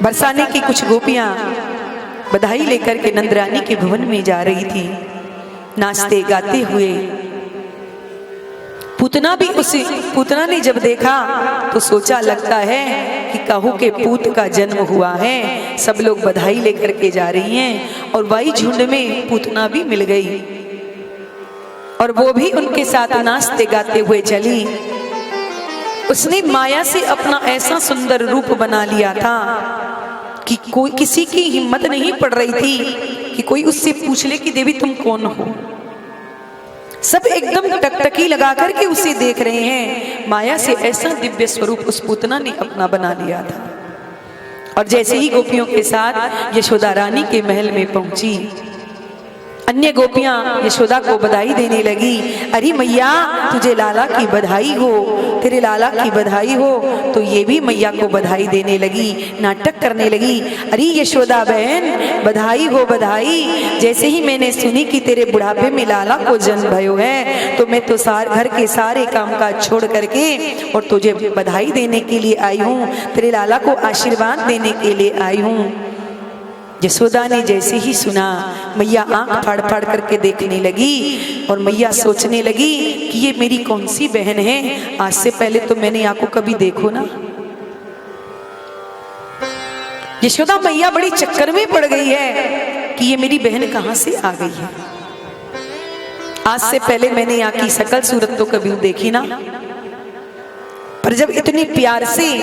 बरसाने की कुछ गोपियां बधाई लेकर के नंदरानी के भवन में जा रही थी, नाचते गाते हुए। पूतना ने जब देखा तो सोचा, लगता है कि कहूं के पूत का जन्म हुआ है, सब लोग बधाई लेकर के जा रही हैं, और वाई झुंड में पूतना भी मिल गई। और वो भी उनके साथ नाचते गाते हुए चली। उसने माया से अपना ऐसा सुंदर रूप बना लिया था कि कोई किसी की हिम्मत नहीं पड़ रही थी कि कोई उससे पूछ ले कि देवी तुम कौन हो। सब एकदम टकटकी लगा करके उसे देख रहे हैं। माया से ऐसा दिव्य स्वरूप उस पूतना ने अपना बना लिया था। और जैसे ही गोपियों के साथ यशोदा रानी के महल में पहुंची, अन्य गोपियां यशोदा को बधाई देने लगी। अरे मैया तुझे लाला की बधाई हो, तेरे लाला की बधाई हो। तो ये भी मैया को बधाई देने लगी, नाटक करने लगी। अरे यशोदा बहन बधाई हो बधाई। जैसे ही मैंने सुनी कि तेरे बुढ़ापे में लाला को जन्म भयो है तो मैं तो घर के सारे काम काज छोड़ करके और तुझे बधाई देने के लिए आई हूँ, तेरे लाला को आशीर्वाद देने के लिए आई हूँ। यशोदा ने जैसे ही सुना मैया आंख फाड़ फाड़ करके देखने लगी और मैया सोचने लगी कि ये मेरी कौन सी बहन है, आज से पहले तो मैंने यहाँ को कभी देखो ना। यशोदा मैया बड़ी चक्कर में पड़ गई है कि ये मेरी बहन कहां से आ गई है। आज से पहले मैंने यहाँ की शकल सूरत तो कभी देखी ना, पर जब इतनी प्यार से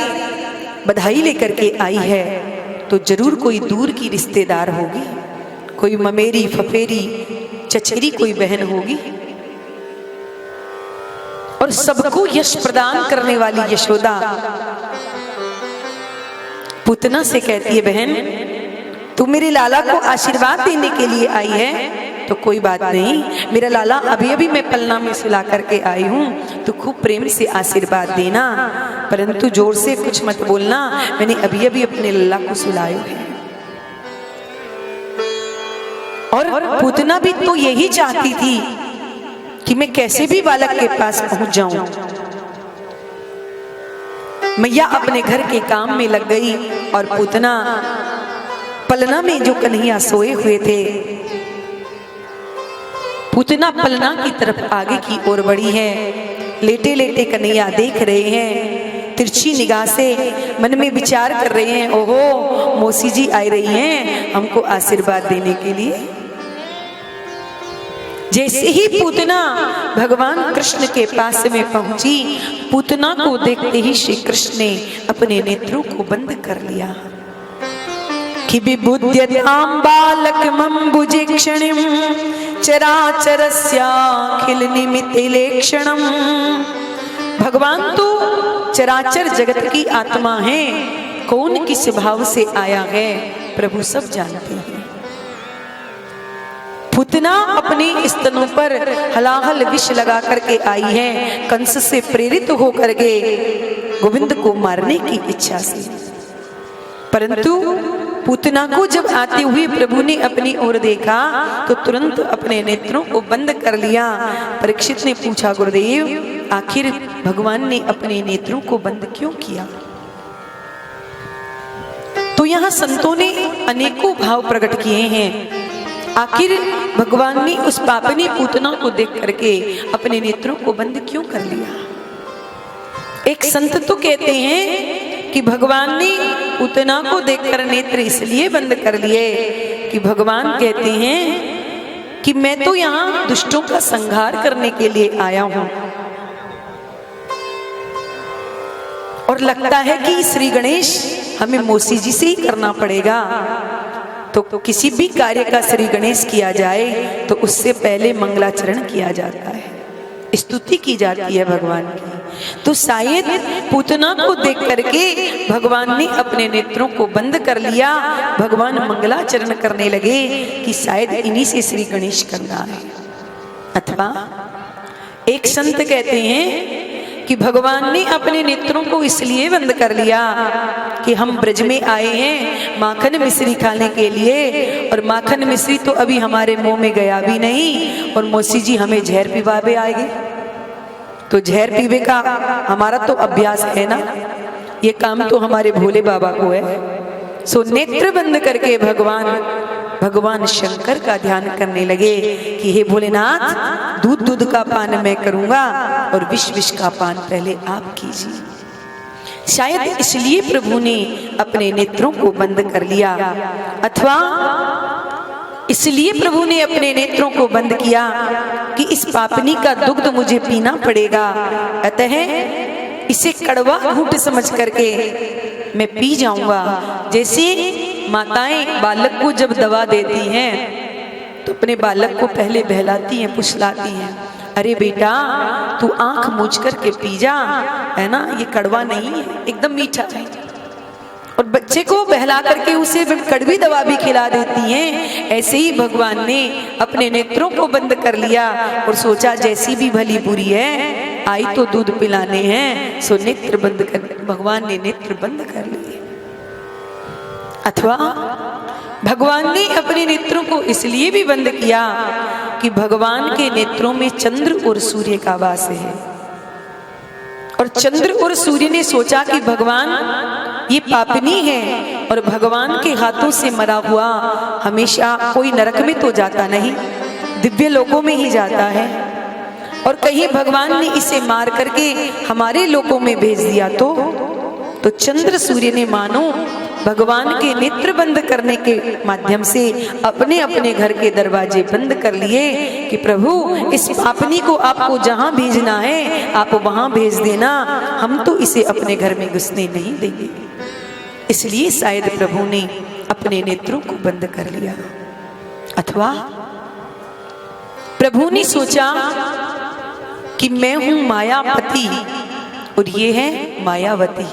बधाई लेकर के आई है तो जरूर कोई दूर की रिश्तेदार होगी, कोई ममेरी फफेरी चचेरी कोई बहन होगी। और सबको यश प्रदान करने वाली यशोदा पूतना से कहती है, बहन तू मेरे लाला को आशीर्वाद देने के लिए आई है तो कोई बात नहीं, मेरा लाला अभी अभी मैं पलना में सुला करके आई हूँ, तो खूब प्रेम से आशीर्वाद देना, परंतु जोर से कुछ मत बोलना, मैंने अभी अभी अपने लाला को सुलाया है। और पूतना भी तो यही चाहती थी कि मैं कैसे भी बालक के पास पहुंच जाऊं। मैया अपने घर के काम में लग गई और पूतना पलना में जो कन्हैया सोए हुए थे, पूतना पलना की तरफ आगे की ओर बढ़ी है। लेटे लेटे कन्हैया देख रहे हैं, तिरछी निगाह से मन में विचार कर रहे हैं, ओहो मौसी जी आई रही हैं हमको आशीर्वाद देने के लिए। जैसे ही पूतना भगवान कृष्ण के पास में पहुंची, पूतना को देखते ही श्री कृष्ण ने अपने नेत्रों को बंद कर लिया कि विबुध्यतां बालकमंबुजे क्षणिं चराचरस्याखिल निमित्तलेक्षणम्। भगवान तो चराचर जगत की आत्मा है, कौन किस भाव से आया है प्रभु सब जानते हैं। पूतना अपने स्तनों पर हलाहल विष लगा करके आई है, कंस से प्रेरित होकर के गोविंद को मारने की इच्छा से। परंतु पूतना को जब आते हुए प्रभु ने अपनी ओर देखा तो तुरंत अपने नेत्रों को बंद कर लिया। परीक्षित ने पूछा, गुरुदेव आखिर भगवान ने अपने नेत्रों को बंद क्यों किया? तो यहाँ संतों ने अनेकों भाव प्रकट किए हैं। आखिर भगवान ने उस पापनी पूतना को देख करके अपने नेत्रों को बंद क्यों कर लिया? एक संत तो कहते हैं कि भगवान ने पूतना को देखकर नेत्र इसलिए बंद कर लिए कि भगवान कहते हैं कि मैं तो यहाँ दुष्टों का संहार करने के लिए आया हूं, और लगता है कि श्री गणेश हमें मौसी जी से ही करना पड़ेगा। तो किसी भी कार्य का श्री गणेश किया जाए तो उससे पहले मंगलाचरण किया जाता है, स्तुति की जाती है भगवान की। तो शायद पूतना को देख करके भगवान ने अपने नेत्रों को बंद कर लिया। भगवान मंगलाचरण करने लगे कि शायद इन्हीं से श्री गणेश करना है। अथवा एक संत कहते हैं कि भगवान ने अपने नेत्रों को इसलिए बंद कर लिया कि हम ब्रज में आए हैं माखन मिश्री खाने के लिए, और माखन मिश्री तो अभी हमारे मुंह में गया भी नहीं, और मौसी जी हमें जहर पिवावे आएंगे। तो जहर पीवे का हमारा तो अभ्यास है ना, ये काम तो हमारे भोले बाबा को है। सो नेत्र बंद करके भगवान शंकर का ध्यान करने लगे कि हे भोलेनाथ, दूध का पान मैं करूंगा और विष का पान पहले आप कीजिए। शायद इसलिए प्रभु ने अपने नेत्रों को बंद कर लिया। अथवा इसलिए प्रभु ने अपने नेत्रों को बंद किया कि इस पापनी का दुग्ध मुझे पीना पड़ेगा, अतः इसे कड़वा घूंट समझ करके मैं पी जाऊंगा। जैसे माताएं बालक को जब दवा देती हैं तो अपने बालक को पहले बहलाती हैं, पुछलाती हैं, अरे बेटा तू आंख मूंझ करके पी जा, है ना, ये कड़वा नहीं है, एकदम मीठा है। और बच्चे को बहला करके उसे कड़वी दवा भी खिला देती हैं। ऐसे ही भगवान ने अपने नेत्रों को बंद कर लिया और सोचा जैसी भी भली बुरी है, आई तो दूध पिलाने हैं, सो नेत्र बंद कर, भगवान ने नेत्र बंद कर लिए। अथवा भगवान ने अपने नेत्रों को इसलिए भी बंद किया कि भगवान के नेत्रों में चंद्र और सूर्य का वास है। और चंद्र और सूर्य ने सोचा कि भगवान ये पापनी है और भगवान के हाथों से मरा हुआ हमेशा कोई नरक में तो जाता नहीं, दिव्य लोकों में ही जाता है। और कहीं भगवान ने इसे मार करके हमारे लोकों में भेज दिया तो चंद्र सूर्य ने मानो भगवान के नेत्र बंद करने के माध्यम से अपने अपने घर के दरवाजे बंद कर लिए कि प्रभु इस पापनी को आपको जहां भेजना है आप वहां भेज देना, हम तो इसे अपने घर में घुसने नहीं देंगे। इसलिए शायद प्रभु ने अपने नेत्रों को बंद कर लिया। अथवा प्रभु ने सोचा कि मैं हूं मायापति और ये है मायावती।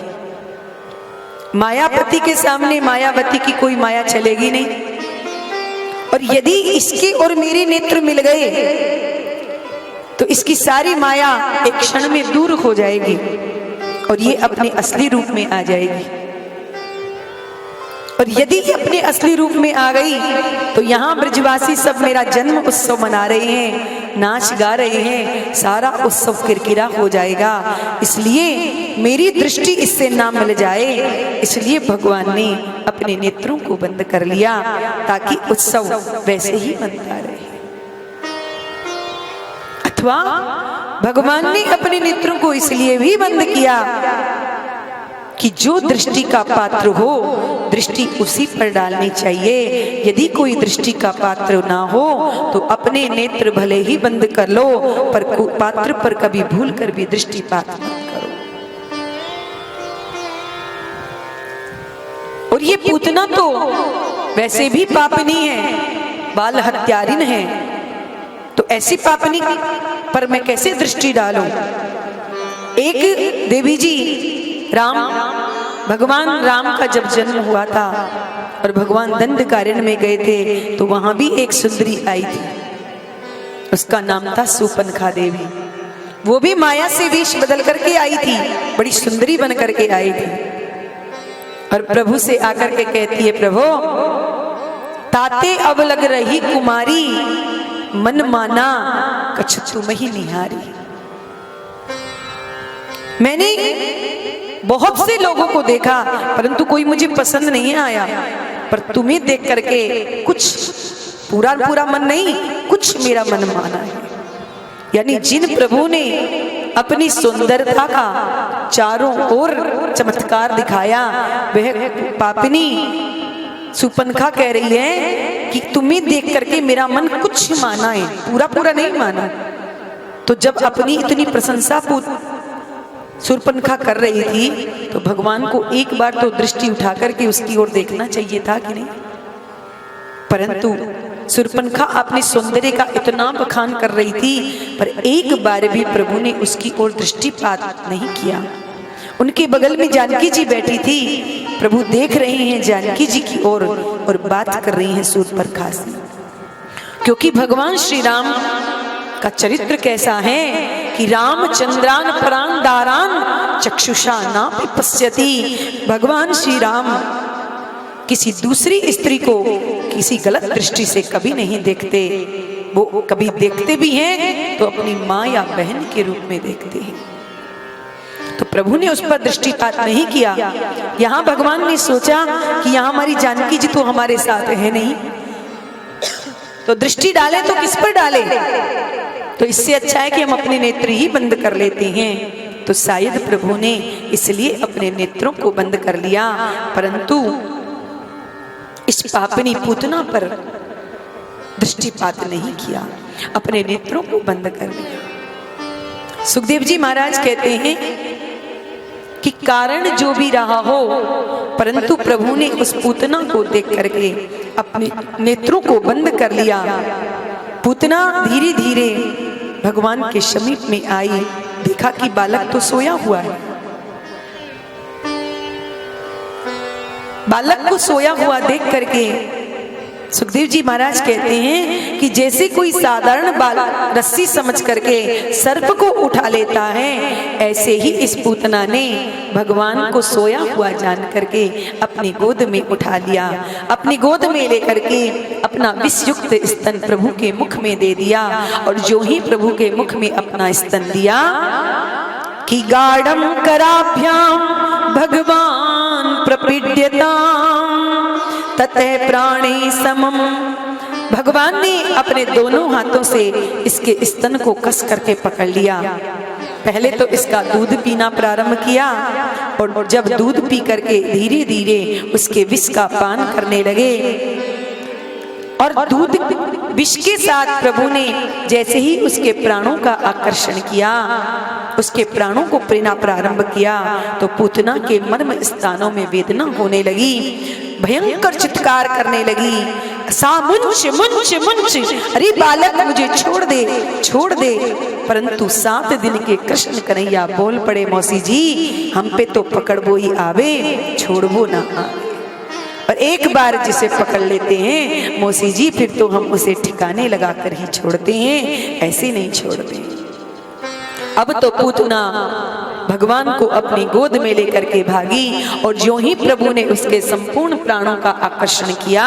मायापति के सामने मायावती की कोई माया चलेगी नहीं, और यदि इसके और मेरे नेत्र मिल गए तो इसकी सारी माया एक क्षण में दूर हो जाएगी और ये अपने असली रूप में आ जाएगी। और यदि ये अपने असली रूप में आ गई तो यहाँ ब्रजवासी सब मेरा जन्म उत्सव मना रहे हैं, नाच गा रहे हैं, सारा उत्सव किरकिरा हो जाएगा। इसलिए मेरी दृष्टि इससे ना मिल जाए, इसलिए भगवान ने अपने नेत्रों को बंद कर लिया ताकि उत्सव वैसे ही मनता रहे। अथवा भगवान ने अपने नेत्रों को इसलिए भी बंद किया कि जो दृष्टि का पात्र हो दृष्टि उसी पर डालनी चाहिए। यदि कोई दृष्टि का पात्र ना हो तो अपने नेत्र भले ही बंद कर लो, पर पात्र पर कभी भूल कर भी दृष्टिपात मत करो। और ये पूतना तो वैसे भी पापनी है, बाल हत्यारिन है, तो ऐसी पापनी पर मैं कैसे दृष्टि डालूं। एक देवी जी भगवान राम का जब जन्म हुआ था और भगवान दंडकारण्य में गए थे तो वहां भी एक सुंदरी आई थी, उसका नाम था सूर्पनखा देवी। वो भी माया से वेश बदल करके आई थी, बड़ी सुंदरी बन करके आई थी। और प्रभु से आकर के कहती है, प्रभु ताते अब लग रही कुमारी, मन माना कछ तुम ही निहारी। मैंने बहुत से लोगों को देखा परंतु कोई मुझे पसंद नहीं आया, पर तुम्हें देख करके कुछ पूरा मन नहीं, कुछ मेरा मन माना है। यानी जिन प्रभु ने अपनी सुंदरता का चारों ओर चमत्कार दिखाया, वह पापिनी सूर्पनखा कह रही है कि तुम्हें देख करके मेरा मन कुछ माना है, पूरा नहीं माना। तो जब अपनी इतनी प्रशंसा सूर्पनखा कर रही थी तो भगवान को एक बार तो दृष्टि उठा करके उसकी ओर देखना चाहिए था कि नहीं। परंतु सूर्पनखा अपने सौंदर्य का इतना बखान कर रही थी पर एक बार भी प्रभु ने उसकी ओर दृष्टिपात नहीं किया। उनके बगल में जानकी जी बैठी थी, प्रभु देख रहे हैं जानकी जी की ओर और बात कर रही हैं सूर्पनखा से। क्योंकि भगवान श्री राम का चरित्र कैसा है कि रामचंद्रान परान दारान चक्षुषा ना पश्यति। भगवान श्री राम किसी दूसरी स्त्री को किसी गलत दृष्टि से कभी नहीं देखते, वो कभी देखते भी हैं तो अपनी माँ या बहन के रूप में देखते हैं। तो प्रभु ने उस पर दृष्टिपात नहीं किया। यहाँ भगवान ने सोचा कि यहाँ हमारी जानकी जी तो हमारे साथ है नहीं, तो दृष्टि डाले तो किस पर डाले। तो इससे अच्छा है कि हम अपने नेत्र ही बंद कर लेते हैं। तो शायद प्रभु ने इसलिए अपने नेत्रों को बंद कर लिया, परंतु इस पापनी पूतना पर दृष्टिपात नहीं किया, अपने नेत्रों को बंद कर लिया। सुखदेव जी महाराज कहते हैं कि कारण जो भी रहा हो, परंतु प्रभु ने उस पूतना को देख करके अपने नेत्रों को बंद कर लिया। पूतना धीरे धीरे भगवान के समीप में आई, देखा कि बालक तो सोया हुआ है। बालक को सोया हुआ देख करके सुखदेव जी महाराज कहते हैं कि जैसे कोई साधारण बालक रस्सी समझ करके सर्प को उठा लेता है, ऐसे ही इस पूतना ने भगवान को सोया हुआ जान करके अपनी गोद में उठा लिया। अपनी गोद में लेकर के अपना विषयुक्त स्तन प्रभु के मुख में दे दिया। और जो ही प्रभु के मुख में अपना स्तन दिया कि गाढ़म कराभ्याम भगवान प्रपीड्यताम ततः प्राणी समम, भगवान ने अपने दोनों हाथों से इसके स्तन को कस करके पकड़ लिया। पहले तो इसका दूध पीना प्रारंभ किया और जब दूध पी करके धीरे धीरे उसके विष का पान करने लगे और दूध विष के साथ प्रभु ने जैसे ही उसके प्राणों का आकर्षण किया, उसके प्राणों को पीना प्रारंभ किया, तो पूतना के मर्म स्थानों में वेदना होने लगी, भयंकर चित्कार करने लगी, सा मुंच मुंच मुंच, अरे बालक मुझे छोड़ दे छोड़ दे। परंतु 7 दिन के कृष्ण कन्हैया बोल पड़े, मौसी जी हम पे तो पकड़बो ही आवे, छोड़बो ना आवे। और एक बार जिसे पकड़ लेते हैं मौसी जी, फिर तो हम उसे ठिकाने लगाकर ही छोड़ते हैं, ऐसे नहीं छोड़ते। अब तो पूतना भगवान को अपनी गोद में लेकर के भागी और जो ही प्रभु ने उसके संपूर्ण प्राणों का आकर्षण किया,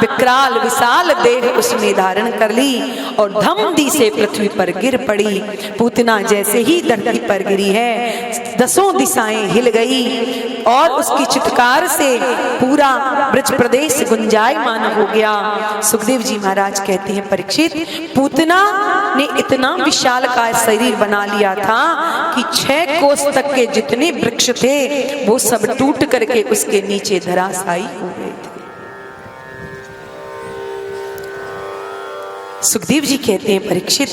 विकराल विशाल देह उसने धारण कर ली और धमधी से पृथ्वी पर गिर पड़ी। पूतना जैसे ही धरती पर गिरी है, 10 दिशाएं हिल गई और उसकी चित्कार से पूरा ब्रज प्रदेश गुंजायमान हो गया। सुखदेव जी महाराज कहते हैं, परीक्षित, पूतना ने इतना विशाल का शरीर बना लिया था कि 6 कोस तक के जितने वृक्ष थे वो सब टूट करके उसके नीचे धराशायी हो गए थे। सुखदेव जी कहते हैं, परीक्षित,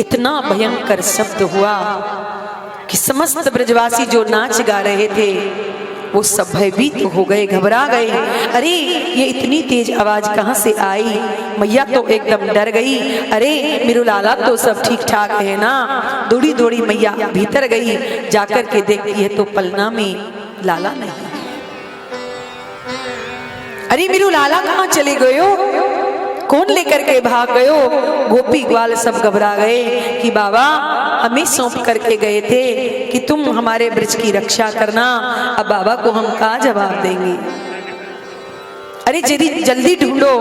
इतना भयंकर शब्द हुआ कि समस्त ब्रजवासी जो नाच गा रहे थे वो सब भयभीत हो गए, घबरा गए। अरे ये इतनी तेज आवाज कहाँ से आई? मैया तो एकदम डर गई। अरे मेरू लाला तो सब ठीक ठाक है ना? दौड़ी दौड़ी मैया भीतर गई, जाकर के देखती है तो पलना में लाला नहीं है। अरे मेरू लाला कहाँ चले गए हो? कौन लेकर के भाग गए हो? गोपी ग्वाल सब घबरा गए कि बाबा हमें सौंप करके गए थे कि तुम हमारे ब्रज की रक्षा करना, अब बाबा को हम कहाँ जवाब देंगे? अरे जल्दी ढूंढो।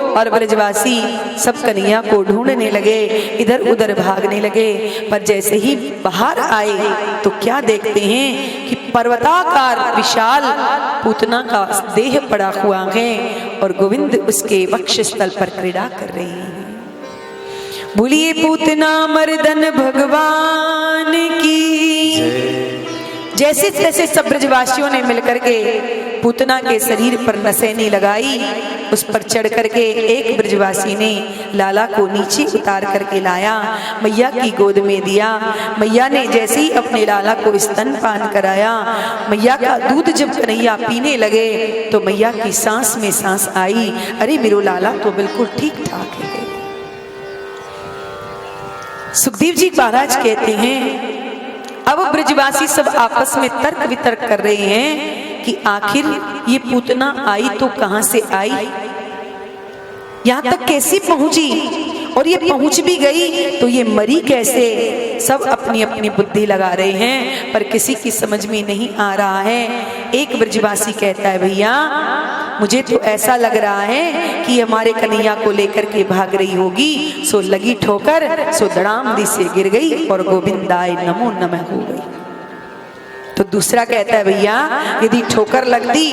और ब्रजवासी सब कन्हैया को ढूंढने लगे, इधर उधर भागने लगे। पर जैसे ही बाहर आए तो क्या देखते हैं कि पर्वताकार विशाल पूतना का देह पड़ा हुआ है और गोविंद उसके वक्षस्थल पर क्रीड़ा कर रहे हैं। बोलिए पूतना मर्दन भगवान की। जैसे तैसे सब ब्रजवासियों ने मिलकर के पूतना के शरीर पर नसेनी लगाई, उस पर चढ़ करके एक ब्रजवासी ने लाला को नीचे उतार करके लाया, मैया की गोद में दिया। मैया ने जैसे ही अपने लाला को स्तनपान कराया, मैया का दूध जब कन्हैया पीने लगे तो मैया की सांस में सांस आई। अरे मेरा लाला तो बिल्कुल ठीक ठाक है। सुखदेव जी महाराज कहते हैं, अब ब्रजवासी सब आपस में तर्क वितर्क कर रहे हैं कि आखिर ये पूतना आई तो कहां से आई, यहां तक कैसी पहुंची, और ये पहुंच भी गई तो ये मरी कैसे? सब अपनी अपनी बुद्धि लगा रहे हैं पर किसी की समझ में नहीं आ रहा है। एक ब्रजवासी कहता है, भैया मुझे तो ऐसा लग रहा है कि हमारे कन्हैया को लेकर के भाग रही होगी, सो लगी ठोकर, सो धड़ामदी से गिर गई और गोविंदाय नमो नमः हो गई। तो दूसरा कहता है, भैया यदि ठोकर लगती